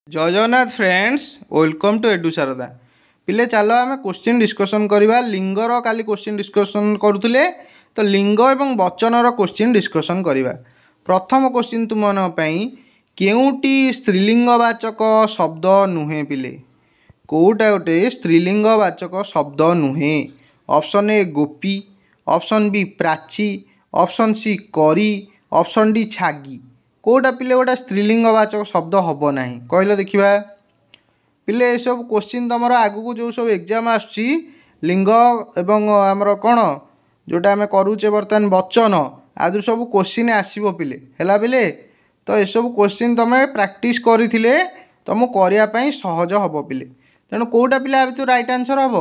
जय Jagannath friends, welcome to एडु Sharda. पिले चलो आम क्वेश्चन डिस्कसन करवा। लिंगर काली क्वेश्चन डिस्कसन करुले तो लिंग एवं वचनर क्वेश्चन डिस्कसन करवा। प्रथम क्वेश्चन तुम केउटी स्त्रीलिंगवाचक शब्द नुहे पिले? कौटा गोटे स्त्रीलिंगवाचक शब्द नुहे? Option A Gopi, option B Prachi, option C करी, ऑप्शन डी छागी। कौटा पिले गोटे स्त्रीलिंगवाचक शब्द हम ना कहले देखा। पिले सब क्वेश्चन तुम आगू जो सब एग्जाम आसुची लिंग एवं आमर कौन जोटा आम करुचे बर्तमान वचन आदि सब क्वेश्चन आसो पिले है पिले। तो ये सब क्वेश्चन तुम प्रैक्टिस करथिले तुमको करने सहज हम पिले। तेणु कौटा पिले आ राइट आंसर हम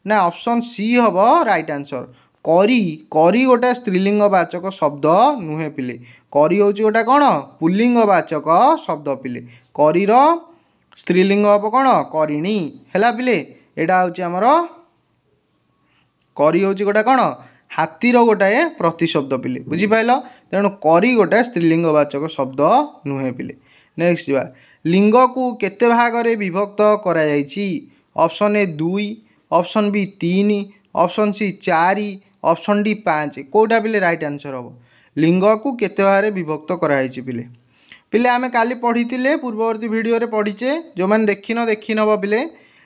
ना ऑप्शन सी हम राइट आंसर। करी करी गोटे स्त्रीलिंगवाचक शब्द नुहे पिले। करी हूँ गोटे कौन पुल्लिंगवाचक शब्द पिले। करीर स्त्रीलिंग हम कौन करिणी है पिले। यहाँ हूँ आमर करी हूँ गोटे कौन हाथीर गोटाए प्रतिशब्द पिले बुझिपाल। तेणु करी गोटे स्त्रीलिंगवाचक शब्द नुहे पिले। नेक्स्ट जा लिंग को केते भाग रे विभक्त करा जायछि? Option A 2, option B 3, option C 4, option D 5। कौटा पिले राइट आंसर हम? लिंग को केते भाग रे विभक्त कराई पिले। पिले आमे काली पढ़ी पूर्ववर्ती वीडियो रे पढ़ीचे जो मैंने देखी नब पिले।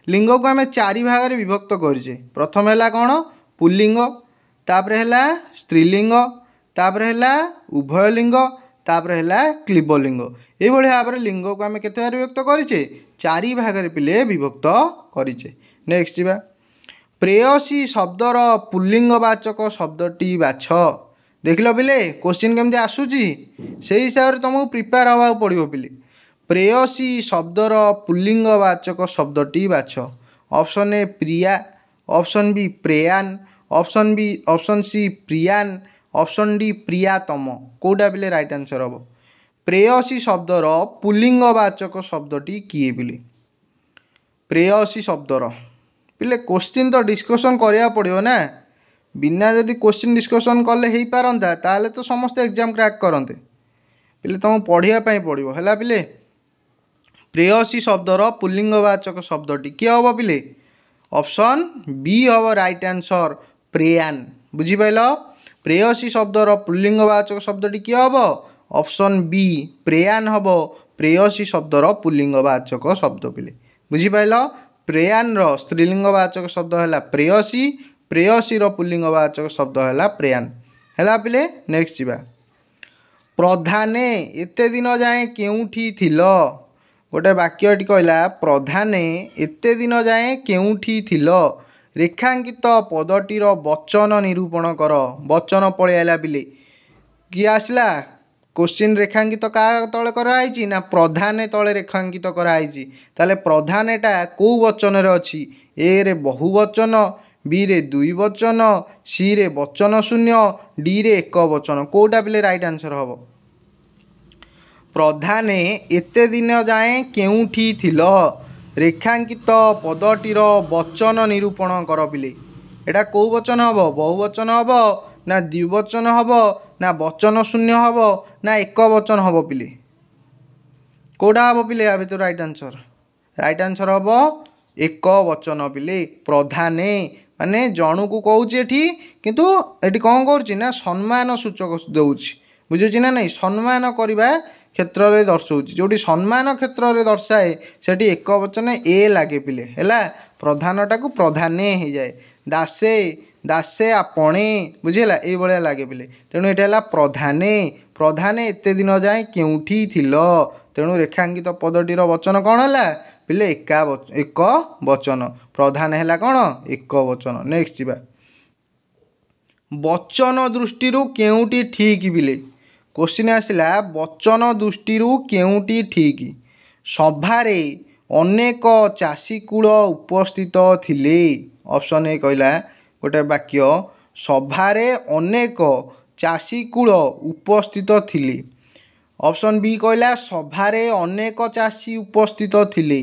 लिंग को आमे 4 भाग रे विभक्त करिचे। प्रथम है कौन पुल्लिंग, तापर है स्त्रीलिंग, तापर है उभयलिंग, तापर है क्लीबलिंग। ये भाव में लिंग को आम केते भाग विभक्त करिचे? 4 भाग रे पिले विभक्त करिचे। नेक्स्ट जा प्रेयसी शब्दर पुल्लिंगवाचक शब्दटी बाछ। देख लो पिले क्वेश्चन केमती आसूची से हिसाब से तुमको प्रिपेयर हवा पड़ो पिले। प्रेयसी शब्दर पुल्लिंगवाचक शब्दटी बाछ। ऑप्शन ए प्रिया, ऑप्शन बी प्रेयान, ऑप्शन सी प्रियान, ऑप्शन डी प्रियातम। कौटा पिले राइट आंसर हम? प्रेयसी शब्दर पुल्लिंगवाचक शब्दटी किए पिले? प्रेयसी शब्दर पिले क्वेश्चन तो डिस्कसन करिया पड़ियो ना। बिना जदि क्वेश्चन डिस्कसन कले हो पारंता ताले तो समस्त एग्जाम क्रैक करते पिले। तुम पढ़िया पड़ो है पिले। प्रेयसी शब्दर पुल्लिंगवाचक शब्दटी किए हम पिले? ऑप्शन बी हम राइट आंसर प्रेयान। बुझिपाल? प्रेयसी शब्दर पुल्लिंगवाचक शब्दटी किए हम? ऑप्शन बी प्रेयान हम प्रेयसी शब्दर पुल्लिंगवाचक शब्द पिले। बुझिपाल? प्रेयान रो स्त्रीलिंगवाचक शब्द है प्रेयसी, प्रेयसी रो पुल्लिंगवाचक शब्द है प्रेयान है पिले। नेक्स्ट जा प्रधाने एते दिन जाए केउठी थिलो? गोटे वाक्यटी कहला प्रधाने एते दिन जाए केउठी थिलो? रेखांकित पदटीर वचन निरूपण कर। वचन पड़े आला पिले किए आसला क्वेश्चन रेखांकित क्या तले कराई ना प्रधान तले रेखांकित कराई। ताले प्रधान एटा कौ वचन रे अछि? ए रे बहुवचन, बी रे 2 वचन, सी रे वचन शून्य, डी रे 1 वचन। कौटा पिले राइट आंसर हम? प्रधाने एते दिन जाए केउठी थिलो? रेखांकित पदटीर वचन निरूपण कर पिले। एटा कौ वचन हम? बहुवचन हम ना द्विवचन हम ना वचन शून्य हम ना 1 वचन हम पिले? कौटा हम पिले आ तो राइट आंसर? राइट आंसर हम 1 वचन पिले। प्रधाने माने जणु को कहूँ किंतु एटी कौन कर सम्मान सूचक दौची बुझुची ना नहीं। सम्मान करने क्षेत्र में दर्शाऊँ जो सम्मान क्षेत्र में दर्शाए से 1 वचन ए लगे पिले है। प्रधानटा को प्रधाने हो जाए। दासे दासे आपणे बुझेगा ये भाया लगे पिले। तेणु ये प्रधाने। प्रधाने एते दिन जाए केउठी थिलो? तेणु रेखांकित पदटीर वचन कौन है पिले? 1 वचन। प्रधान है कौन 1 वचन। नेक्स्ट जा वचन दृष्टि केउटी ठीक पिले? क्वेश्चन आसला वचन दृष्टि केउटी ठीक? सभारे अनेक चाषीकूल उपस्थित थिले। ऑप्शन ए कहला गोटे वाक्य सभारे अनेक चाषीकूल उपस्थित थिले। ऑप्शन बी कहला सभारे अनेक चाषी उपस्थित थिले।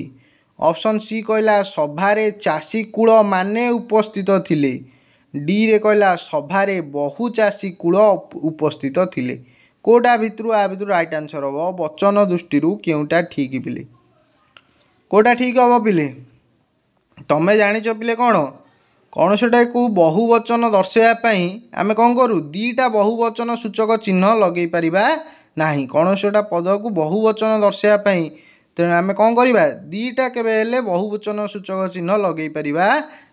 ऑप्शन सी कहला सभारे चाषीकूल माने उपस्थित थिले। डी रे कहला सभारे बहु चाषीकूल उपस्थित थिले। कौटा भितर आ भितर राइट आंसर हम? वचन दृष्टि केउटा ठीक पिले? कोटा ठीक हम पिले तमें जाच पिले कौन से बहुवचन दर्शाई आम कौन करूँ दीटा बहुवचन सूचक चिन्ह लगे पारिबा नहीं कौन से पद को बहुवचन दर्शाई तेणु आम कौन करवा दीटा केवे बहुवचन सूचक चिन्ह लगे पारिबा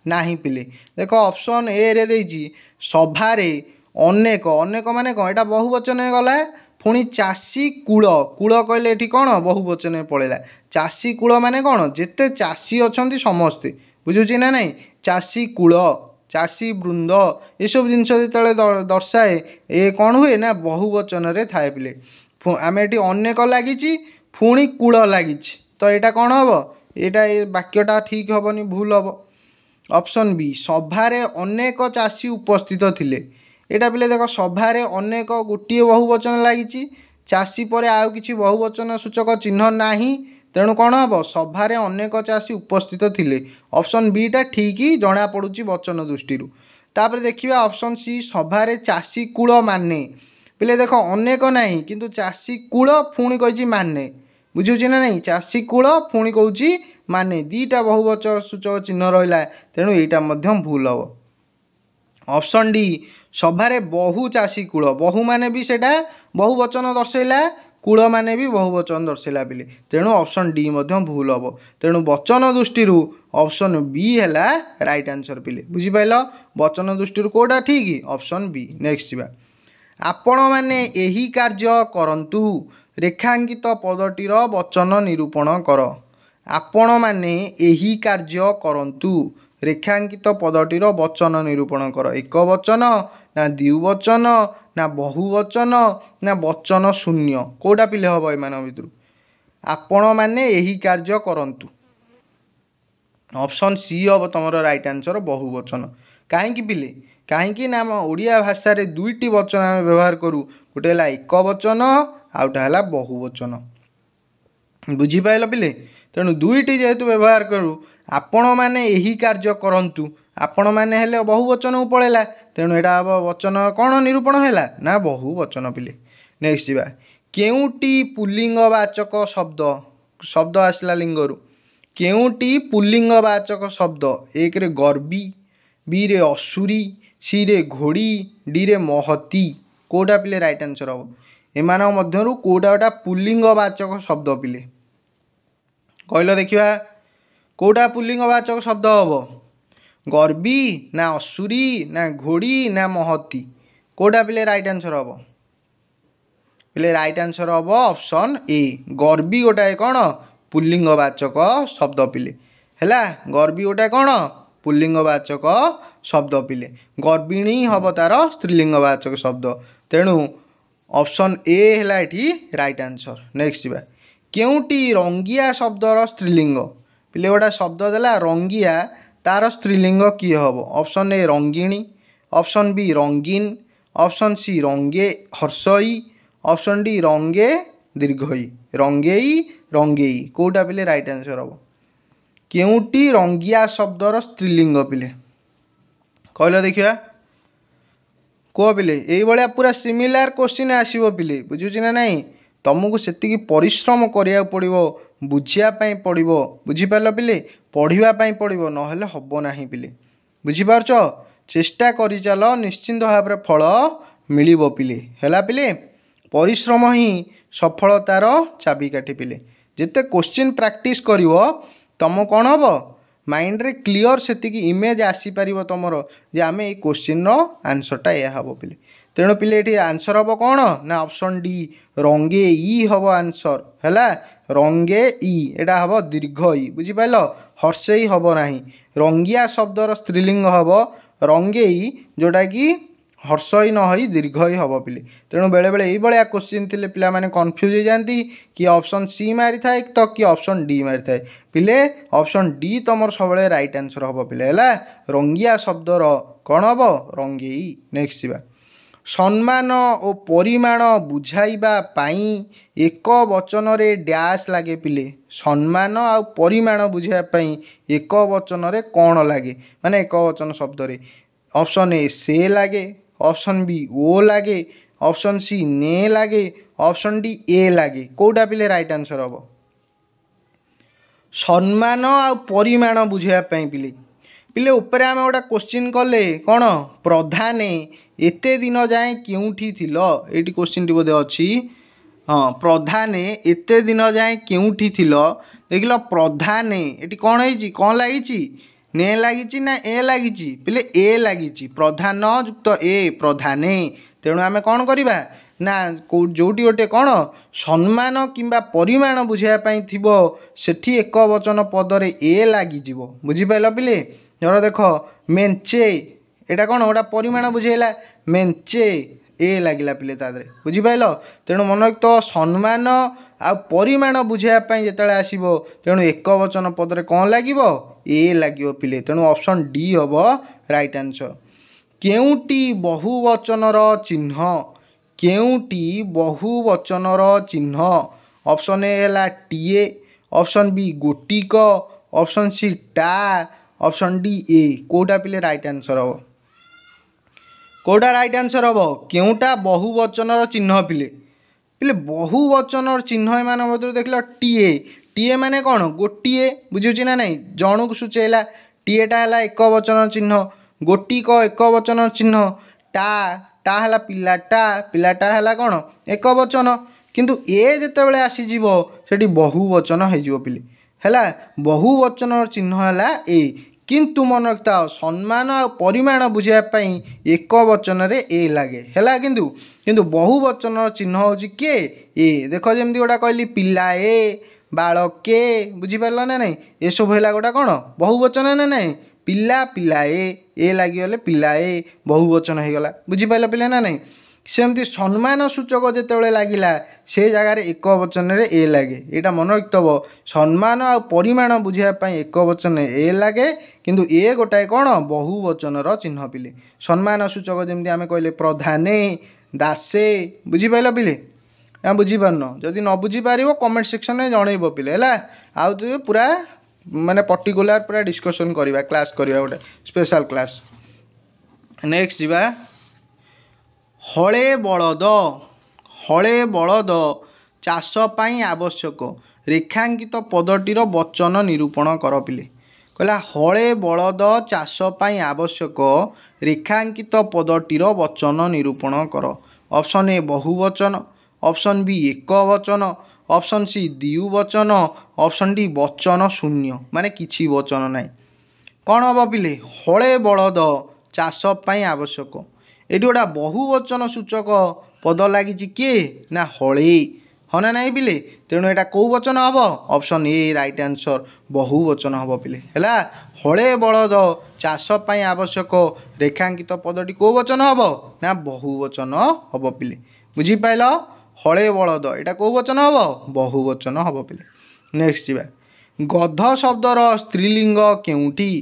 नहीं पिले देख ऑप्शन ए रे देइछि सभारे अनेक अनेक माने कौन एटा बहुवचन गला पुणी चाषी कूल कूल कहले ये कौन बहुवचन पड़ेगा चाषी कूल माने कौन जेते चाषी अच्छा समस्ते बुझुची ना नहीं चाषी कूल चाषी वृंद ये सब जिन जो दर्शाए ये कौन हुए ना बहुवचन रे थाए पिले आम ये अनेक लगी पुणी कूल लगी तो यहाँ कौन हम यहाँ वाक्यटा ठीक हेनी भूल हम ऑप्शन बी सभारे अनेक चाषी उपस्थित थिले यहाँ पिले देख सभारे अनेक गोटे बहुवचन लगी चाषी पर आउ किसी बहुवचन सूचक चिन्ह नहीं तेणु कौन हम सभारे अनेक चाषी उपस्थित थिले ऑप्शन बी टा ठीक ही जना पड़ुची वचन दृष्टि तापर देखिए ऑप्शन सी सभारे चाषी कूल माने पिले देख अनेक नहीं किंतु चाषी कूल पुणी कही माने बुझुची ना नहीं चाषी कूल पुणी कौची माने दीटा बहुवचन सूचक चिन्ह रहा तेणु यहाँ भूल हम ऑप्शन डी सभारे बहु चाषी कूल बहु माने भी सेटा बहुवचन दर्शैला कूल माने भी बहुवचन दर्शैला पिले तेणु ऑप्शन डी भूल हम तेणु वचन दृष्टि ऑप्शन बी है राइट आंसर पिले बुझिपाल वचन दृष्टि कोटा ठीक ऑप्शन बी नेक्स्ट जा आपण माने एही कार्य करंतु रेखांकित पदटीर वचन निरूपण कर आपण माने एही कार्य करंतु रेखांकित पदटीर वचन निरूपण कर एक वचन ना द्विवचन ना बहुवचन ना वचन शून्य कोटा पिले हम एमान भितर आपण माने एही कार्य करंतु ऑप्शन सी हम तुम राइट आंसर बहुवचन कहीं पिले कहीं ना आम ओडिया भाषा रे दुईटी वचन आम व्यवहार करूँ गोटे है एक वचन आउटा है बहुवचन बुझिपाल पिले तेणु दुईटी जेहेतु व्यवहार करूँ आपण माने एही कार्य करंतु आपण माने हेले बहुवचन को पड़ेगा तेणु यहाँ हम वचन कौन निरूपण है ना बहुवचन पिले नेक्स्ट जा केउटी पुल्लिंगवाचक शब्द शब्द आसला लिंगरु केउटी पुल्लिंगवाचक शब्द एक रे गर्वी बी रे असुरी सी रे घोड़ी डी रे महती कोटा पिले राइट आंसर हम एमान मध्यरु कोटा गोटा पुल्लिंगवाचक शब्द पिले कहल देखिया कोटा पुल्लिंगवाचक शब्द हम गर्वी ना असुरी ना घोड़ी ना महती कोटा पिले राइट आंसर हम पिले राइट आंसर हम ऑप्शन ए गर्वी गोटाए कौन पुल्लिंगवाचक शब्द पिले है गर्वी गोटाए कौन पुल्लिंगवाचक शब्द पिले गर्विणी हम तार स्त्रीलिंगवाचक शब्द तेणु ऑप्शन ए है ये राइट आंसर नेक्स्ट जा केउटी रंगिया शब्दर स्त्रीलिंग पिले गोटा शब्द देला रंगिया तार स्त्रीलिंग किए हम ऑप्शन ए रंगिणी ऑप्शन बी रंगीन ऑप्शन सी रंगे हर्षई ऑप्शन डी रंगे दीर्घई रंगेई रंगेई कोटा पिले राइट आंसर हम केउटी रंगिया शब्दर स्त्रीलिंग पिले कहल देखिया कह पिले ये पूरा सिमिलार क्वेश्चन आसो पिले बुझुची ना नहीं तुमको से परिश्रम करिया पड़ो बुझापी पड़ो बुझिपार पिले पढ़ापी पड़ो ना हम ना पिले बुझिपार चेष्टा कर चल निश्चिंत भाव में फल मिल पिले है पिले परिश्रम ही सफलतार चाबिकाठी पिले जिते क्वेश्चन प्रैक्टिस कर तुम कौन हम माइंड रे क्लियर से इमेज आसीपर तुमर जे आम ये क्वेश्चन आंसरटा यह हम पिले तेणु पिले ये आंसर हम कौन ना ऑप्शन डी रंगे ई हम आंसर है रंगे ई एटा हम दीर्घ ई बुझिपाल हर्षई हम ना रंगिया शब्दर स्त्रीलिंग हम रंगेई जोटा कि हर्षई न हो दीर्घ ही हम पिले तेणु बेले बेले ये क्वेश्चन थे पिला माने कन्फ्यूज हो जाती कि ऑप्शन सी मारी थाए तो कि ऑप्शन डी मारी थाए पिले ऑप्शन डी तुम सब राइट आंसर हम पिले है रंगिया शब्दर कौन हम रंगेई नेक्स्ट जा सम्मान और परिमाण बुझाइबा पाई एक वचन रे डैश लगे पिले सम्मान आ परिमाण बुझाई एक वचन रे कौन लगे माने एक वचन शब्द रे ऑप्शन ए से लगे ऑप्शन बी ओ लगे ऑप्शन सी ने लगे ऑप्शन डी ए लगे कोटा पिले राइट आंसर हम सम्मान आ परिमाण बुझापी पिले पिले उपरे आम गोटे क्वेश्चन कले कौन प्रधाने एते दिन जाए केउठी थिल एटी क्वेश्चन टी बोधे अच्छी हाँ प्रधाने एते दिन जाए केउठी थिल देखिल प्रधाने एटी कौन है कौन लगी ने लगी ना ए लगी पिले ए लगी प्रधान युक्त ए प्रधाने तेणु आम कौन करवा ना जोटी गोटे कौन सम्मान किंबा परिमाण बुझापी थी सेठी एक वचन पदरे ए लगी बुझिपाल पिले धर देख मेंचे एटा कौन गोटा परिमाण बुझेला मेंचे ए लगिला पिले तादरे बुझिपाल तेणु मन तो सम्मान आ परिमाण बुझापी जिते आसो तेणु एक वचन पदरे कौन लगे ए लगे पिले तेणु ऑप्शन डी हम राइट आंसर केउटी बहुवचनर चिन्ह केउटी बहुवचनर चिन्ह ऑप्शन ए है टीए ऑप्शन बी गोटिक ऑप्शन सी टा ऑप्शन डी ए कोटा पिले राइट आंसर हम कोटा राइट आंसर हम केउटा बहुवचनर चिन्ह पिले पिले बहुवचनर चिन्ह एम मध्य देख टीए टीए माने कौन गोटे बुझे ना नहीं जन को सूचेला टीएटा है एक वचन चिन्ह गोटिक एक वचन चिन्ह टा टा है पिलाटा पिलाटा है कौन एक वचन किंतु ए जिते आसीज से बहुवचन हो पिले है बहुवचन चिन्ह है ए किंतु मन रखता सम्मान आ परिमाण बुझापी एक वचन रे ए लगे है किंतु बहुवचन चिन्ह हूँ किए ए देख जमी गोटा कहली पिलाए बालके बुझिपार ना नहीं ये सब है गोटा कौन बहुवचन ना नहीं पिला पिलाए ए लगिगले पिलाए बहुवचन हो गला बुझिपाल पिला ना नहीं सेमती सम्मान सूचक जिते लगिला से जगार एक वचन रे ए लगे यहाँ मन रखिथब सम्मान आ परिमाण बुझापी एक वचन ए लगे किंतु ए गोटाए कौन बहुवचनर चिन्ह पिले सम्मान सूचक जमी आम कहले प्रधाने दासे बुझिपाल पिले ना बुझीपारन जदि न बुझीपार कमेंट सेक्शन में जनइब पिले है आउ तो पूरा माने पर्टिकुलर पूरा डिस्कसन करवा क्लास करवा गोटे स्पेशल क्लास नेक्स्ट जीवा हले बलद चाष पाई आवश्यक रेखांकित पदटीर वचन निरूपण कर पिले कहला हले बलद चाष पाई आवश्यक रेखांकित पदटीर वचन निरूपण कर ऑप्शन ए बहुवचन ऑप्शन बी एक वचन ऑप्शन सी द्विवचन ऑप्शन डी वचन शून्य माने किछि वचन नाई कौन हम पिले हले बलद चाष पाई आवश्यक ये गोटा बहुवचन सूचक पद लगी किए ना हले हाँ ना नहीं पिले तेणु यहाँ कौ वचन हम ऑप्शन ए राइट आंसर बहुवचन हम पिले है हले बलद चाष पाई आवश्यक रेखांकित पदटी कौ वचन हम ना बहुवचन हम पिले बुझिपाल हले बलद यहाँ कौ वचन हम बहुवचन हम पिले नेक्स्ट जीवा गध शब्दर स्त्रीलिंग केउठी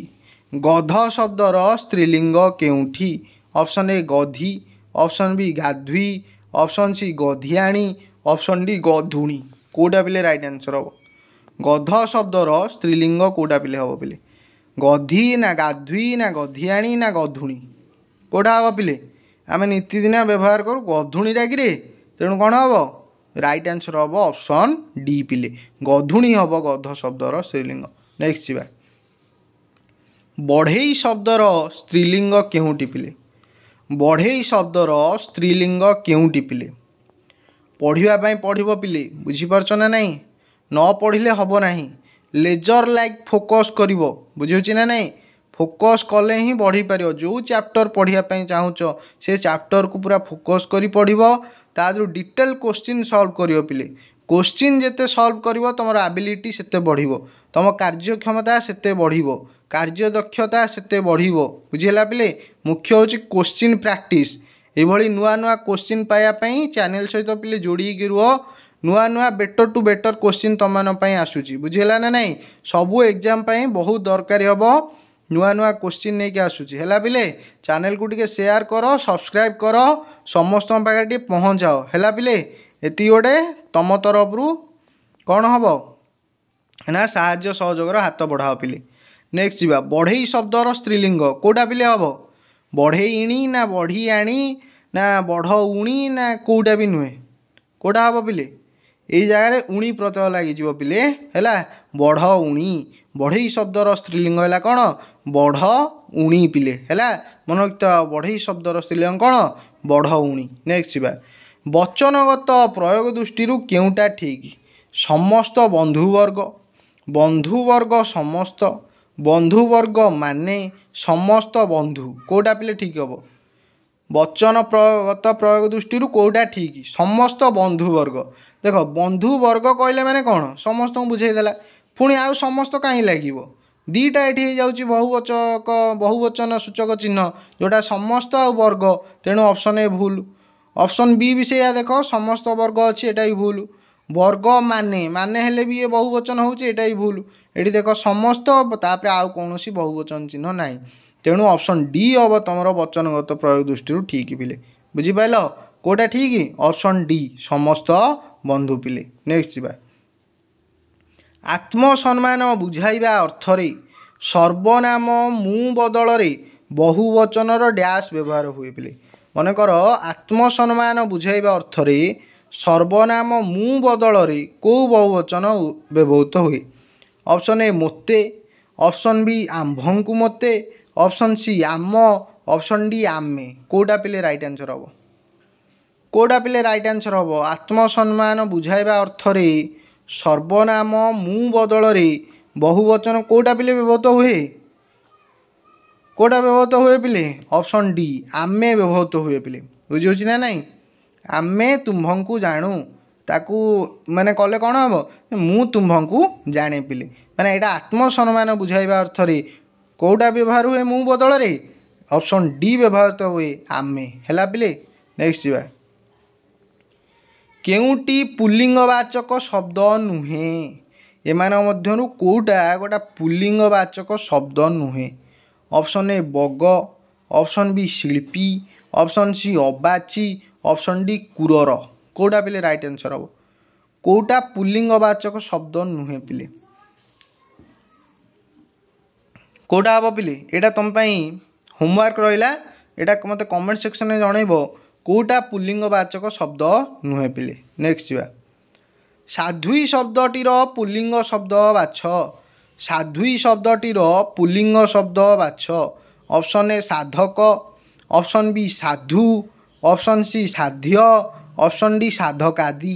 गध शब्दर स्त्रीलिंग केउठी ऑप्शन ए गधी ऑप्शन बी गाधुई ऑप्शन सी गधियाणी ऑप्शन डी गधुणी कोटा पिले राइट आंसर हम गध शब्दर स्त्रीलिंग कोटा पिले हम पिले गधी ना गाधुई ना गधियाणी ना गधुणी कोटा हम पिले आम नीतिदिना व्यवहार करूँ गधुणी डाकिरे तेणु कौन हम राइट आंसर हम ऑप्शन डी पिले गधुणी हम गध शब्दर स्त्रीलिंग नेक्स्ट जीवा बढ़ई शब्दर स्त्रीलिंग केउठी पिले बढ़ई शब्दर स्त्रीलिंग केउठी पिले पढ़ाई पढ़ पिले बुझीपारछ ना नहीं न पढ़िले हम ना लेजर लाइक फोकस कर बुझे ना नहीं फोकस कले ही बढ़ी पार जो चैप्टर पढ़ाई चाहूच से चैप्टर को पूरा फोकस कर पढ़ तादू डिटेल क्वेश्चन सॉल्व कर पिले क्वेश्चन जिते सॉल्व कर तुम एबिलिटी सेते बढ़ तुम कार्यक्षमता सेते बढ़ कार्य दक्षता सेते बढ़ बुझेगा पिले मुख्य हूँ क्वेश्चन प्रैक्टिस ये नुआ नुआ क्वेश्चन पाइबापी चैनल सहित पिले जोड़ी रुह नुआ नुआ बेटर टू बेटर क्वेश्चन तुम आसूची बुझेगा ना नहीं सबू एग्जाम बहुत दरकार हम नुआ नुआ क्वेश्चन नहीं कि आसूची है पिले चैनल को टिके शेयर कर सब्सक्राइब कर समस्त पाखे पहुँचाओ है पिले ये गोटे तुम तरफ कौन हम ना साहाय्य सहयोगर हाथ बढ़ाओ पिले नेक्स्ट जीवा बढ़ई शब्दर स्त्रीलिंग कोटा पिले हम बढ़ेईणी ना बढ़ी आणी ना बढ़ उणी ना कोटा भी नुहे कोटा हम पिले यही जगह उणी प्रत्यय लगिज पिले है बढ़ उणी बढ़ई शब्दर स्त्रीलिंग है कौन बढ़ उणी पिले है मन बढ़ई शब्दर स्त्रीलिंग कौन बढ़ उणी। नेक्स्ट जीवा वचनगत प्रयोग दृष्टि केउटा ठीक समस्त बंधुवर्ग बंधुवर्ग समस्त बंधुवर्ग माने समस्त बंधु कोटा पिले ठीक हम वचनगत प्रयोग दृष्टि कोटा ठीक समस्त बंधुवर्ग देख बंधुवर्ग कहले माने कौन समस्त को बुझेदेला पुणी आउ समस्त कहीं लगे दीटा ये जाऊँगी बहुवचक बहुवचन सूचक चिन्ह जोटा समस्त आ वर्ग तेणु ऑप्शन ए भूल ऑप्शन बी भी से देख समस्त वर्ग अच्छी एटा भी भूल वर्ग माने माने हेले भी ये बहुवचन होची भी भूल ये देख समस्त तापर आउ कौन बहुवचन चिन्ह ना तेणु ऑप्शन डी हम तुम वचनगत प्रयोग दृष्टि ठीक पिले बुझिपाल कोटा ठीक ऑप्शन डी समस्त बंधु पिले। नेक्स्ट जीवा आत्मसम्मान बुझाइबा अर्थरे सर्वनाम मु बदल बहुवचनर डैश व्यवहार हुए पिले मनकर आत्मसम्मान बुझाइबा अर्थरे सर्वनाम मु बदल कौ बहुवचन व्यवहृत हुए option A Mote option B आंभंकु Mote option C आम ऑप्शन डी आमे कोटा पिले राइट आंसर हम कोटा पिले राइट आंसर हम आत्मसम्मान बुझाइबा अर्थरे सर्वनाम मु बदल बहुवचन कोटा पिले व्यवहृत हुए कोटा व्यवहृत हुए पिले ऑप्शन डी आमे व्यवहृत हुए पिले बुझी ना नहीं आमे तुम्भंकु जानू ताकू माने कले कौन हम मु तुम्भंकु जाने पिले माने एटा आत्मसम्मान बुझाइबा अर्थरे कोटा व्यवहार हुए मु बदल ऑप्शन डी व्यवहृत हुए आमे हैला पिले। नेक्स्ट जीवा केउटी पुल्लिंगवाचक शब्द नुहे एमान मध्यरु कोटा गोटा पुल्लिंगवाचक शब्द नुहे ऑप्शन ए बग ऑप्शन बी शिल्पी ऑप्शन सी अबाची ऑप्शन डी कुरर कोटा पिले राइट आंसर हम कोटा पुल्लिंगवाचक शब्द नुहे पिले कोटा हम पिले एटा तुम होमवर्क रहा एटा मत कमेंट सेक्शन में जनइब कोटा पुल्लिंगवाचक शब्द नुहे पिले। नेक्स्ट जीवा साधुई शब्दटीर पुल्लिंग शब्द बाछ साधुई शब्दटीर पुल्लिंग शब्द बाछ ऑप्शन ए साधक ऑप्शन बी साधु ऑप्शन सी साध्य ऑप्शन डी साधकादि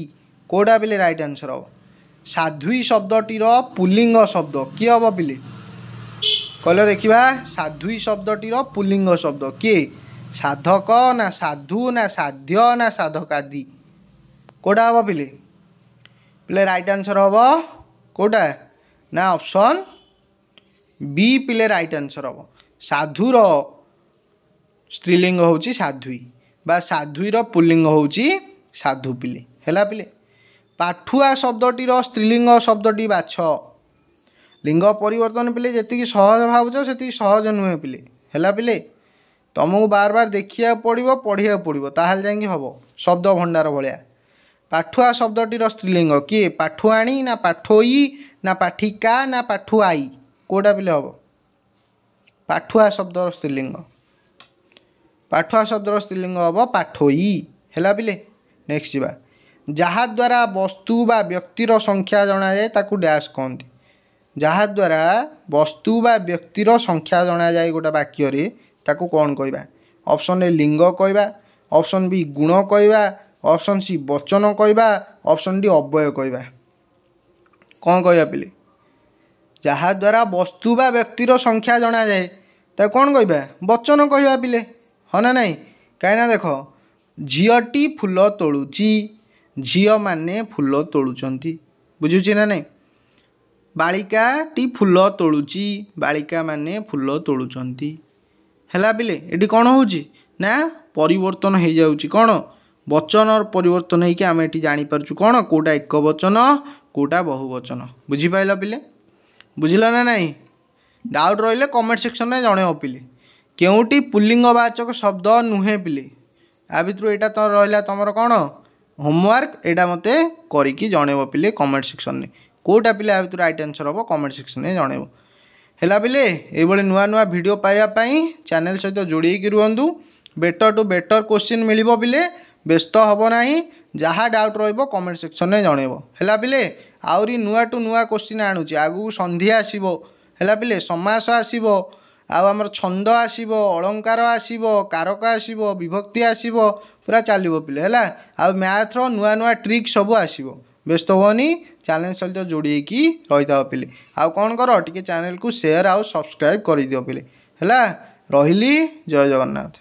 कोटा पिले राइट आंसर हम साधुई शब्दटीर पुल्लिंग शब्द किए हम पिले कहले देखा साधुई शब्दटीर पुल्लिंग शब्द किए साधक ना साधु ना साध्य ना साधकादि कोटा हम पिले पिले राइट आंसर हम कोटा ना ऑप्शन बी पिले राइट आंसर हम साधुर स्त्रीलिंग होची साधुई बा साधुईर पुल्लिंग होची साधु पिले हैला पिले पाठुआ शब्दटीर स्त्रीलिंग शब्दटी बाछ लिंग परिवर्तन पिले जी सहज भावुच से सहज नुहे पिले हैला पिले तुमको बार बार देखा पड़ो पढ़ा पड़ो ताहले जाइए हम शब्द भंडार भाया पाठुआ शब्दटीर स्त्रीलिंग किए पाठुआणी ना पाठोई ना पाठिका ना पाठुआई कोटा पिले हम पाठुआ शब्द स्त्रीलिंग पाठुआ शब्दर स्त्रीलिंग हम पाठोई हैला पिले। नेक्स्ट जीवा जहाद्वारा वस्तु बा व्यक्तिर संख्या जना जाए ताकू डैश कहते जहाद्वारा वस्तु बा व्यक्तिर संख्या जना जाए गोटा वाक्य ताकू कौन कहवा ऑप्शन ए लिंग कहवा ऑप्शन बी गुण कहवा ऑप्शन सी वचन कहवा ऑप्शन डी अव्यय कहवा कौन कहवा पिले जहाद्वारा वस्तु बा व्यक्तिर संख्या जना जाए ताकू कौन कहवा वचन कहवा पिले हाँ ना नहीं कहीं देख झीटी फूल तोलुची झील माने फूल तोलुचंती बुझुची ना नहीं बालिका टी फूल तोलुची बालिका माने फूल तोलुचंती हैला पिले एटी कौन होची ना परिवर्तन हो जाउची कौन वचन और परिवर्तन होइके आम एटी जानी पारछु कौन कोटा एक वचन कोटा बहुवचन बुझिपाइल पिले बुझिल ना नहीं डाउट रहिले कमेंट सेक्शन में जणेब पिले केउटी पुल्लिंगवाचक शब्द नुहे पिले आ भितर एटा तो रहा तुम कौन होमवर्क एटा मते करिकी जणेब पिले कमेंट सेक्शन में कोटा पिले आ भितर राइट आंसर हम कमेंट सेक्शन में जणेब हैला पिले ये नुआ नुआ वीडियो पाइबापी चैनल सहित जोड़ी रुहतु बेटर टू बेटर क्वेश्चन मिल पिले व्यस्त हब ना जहाँ डाउट रहिबो कमेंट सेक्शन में जणेबो हैला पिले आउरी नुआ टू नुआ क्वेश्चन आणुची आगु संधि आसीबो हैला पिले समास आसीबो आमर छंद आसीबो अलंकार आसीबो कारक आसीबो विभक्ति आसीबो पूरा चलिबो पिले हैला आ मैथ रो नुआ नुआ ट्रिक सब आसीबो व्यस्त होनी चैनल सहित जोड़ी रही था पिले आउ कौन कर टे चैनल को शेयर आउ सब्सक्राइब कर दियो पिले हैला रहिली जय जगन्नाथ।